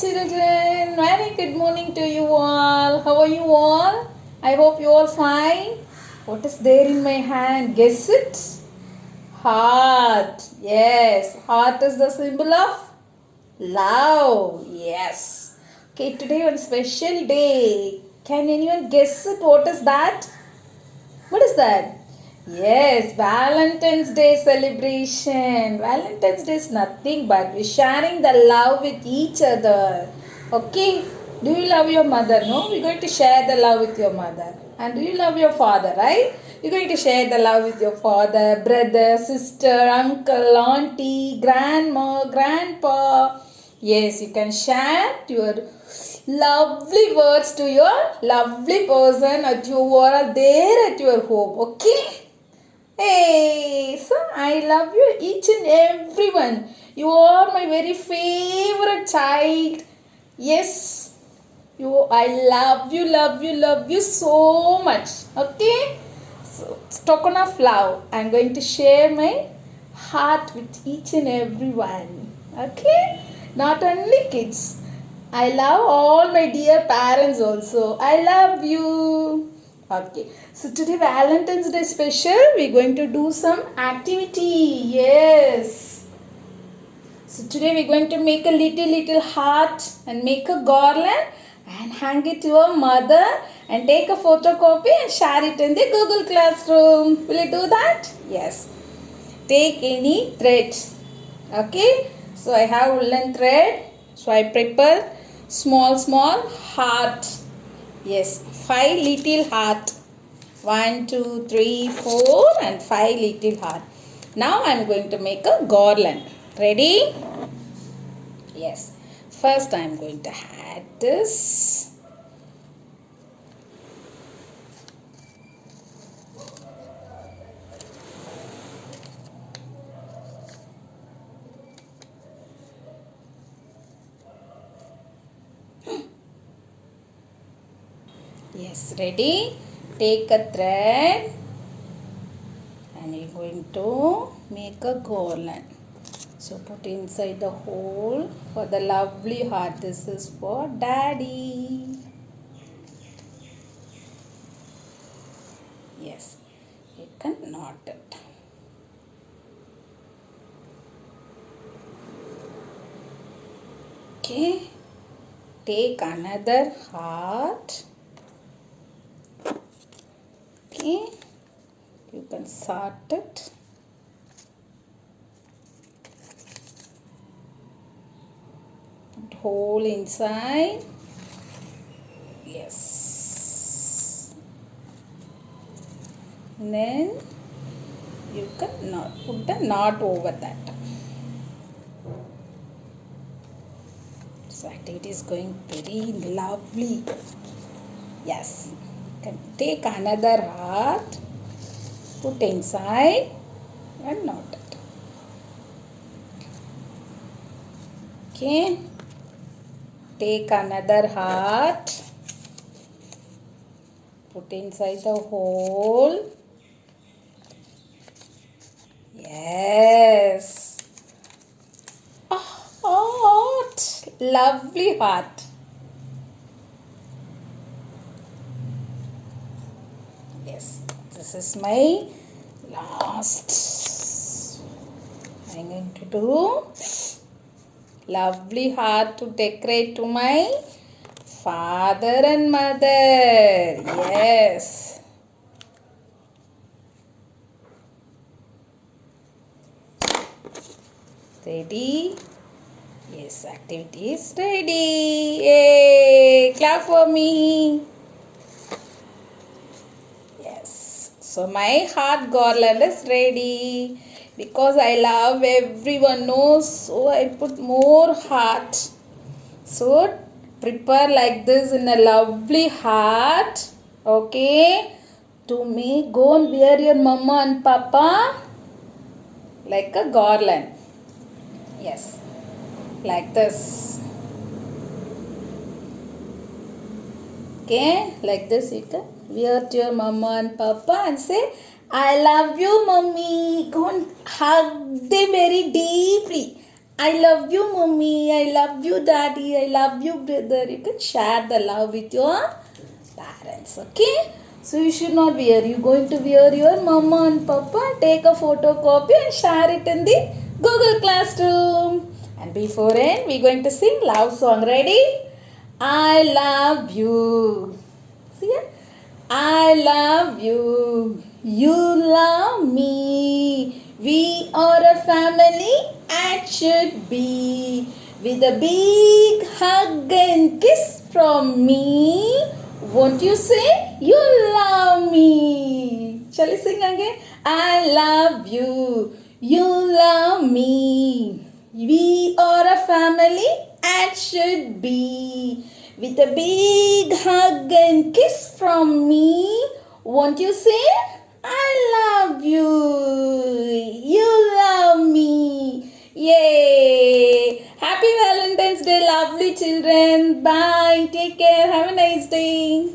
children, very good morning to you all. How are you all? I hope you all fine. What is there in my hand? Guess it? Heart. Yes, heart is the symbol of love. Yes. Okay, today one special day. Can anyone guess it? What is that? What is that? Yes, Valentine's Day celebration. Valentine's Day is nothing but we're sharing the love with each other. Okay? Do you love your mother? No? We're going to share the love with your mother. And do you love your father, right? You're going to share the love with your father, brother, sister, uncle, auntie, grandma, grandpa. Yes, you can share your lovely words to your lovely person at you are there at your home. Okay? Hey, so I love you each and everyone. You are my very favorite child. Yes, I love you so much. Okay? So, token of love. I'm going to share my heart with each and everyone. Okay? Not only kids. I love all my dear parents also. I love you. Okay. So today Valentine's Day special. We're going to do some activity. Yes. So today we're going to make a little heart and make a garland and hang it to your mother and take a photocopy and share it in the Google Classroom. Will you do that? Yes. Take any thread. Okay. So I have woolen thread. So I prepare small heart. Yes. 5 little heart. 1, 2, 3, 4 and 5 little heart. Now I am going to make a garland. Ready? Yes. First I am going to add this. Yes, ready? Take a thread and you're going to make a garland. So put inside the hole for the lovely heart. This is for daddy. Yes, you can knot it. Okay, take another heart. Okay, you can sort it. Put hole inside. Yes. And then you can knot, put the knot over that. So activity is going very lovely. Yes. You can take another heart, put inside and knot it. Okay. Take another heart, put inside the hole. Yes. Oh, heart. Lovely heart. Yes, this is my last. I'm going to do lovely heart to decorate to my father and mother. Yes. Ready? Yes, activity is ready. Yay! Clap for me. Yes. So my heart garland is ready. Because I love everyone knows. So I put more heart. So prepare like this in a lovely heart. Okay. To me, go and wear your mama and papa like a garland. Yes. Like this. Okay. Like this you can wear to your mama and papa and say, I love you, mommy. Go and hug them very deeply. I love you, mommy. I love you, daddy. I love you, brother. You can share the love with your parents. Okay? So you should not wear. You're going to wear your mama and papa. Take a photocopy and share it in the Google Classroom. And before end, we're going to sing love song. Ready? I love you. See it? I love you. You love me. We are a family and should be. With a big hug and kiss from me. Won't you say you love me? Shall we sing again? I love you. You love me. We are a family and should be. With a big hug and kiss from me. Won't you say, I love you. You love me. Yay. Happy Valentine's Day, lovely children. Bye. Take care. Have a nice day.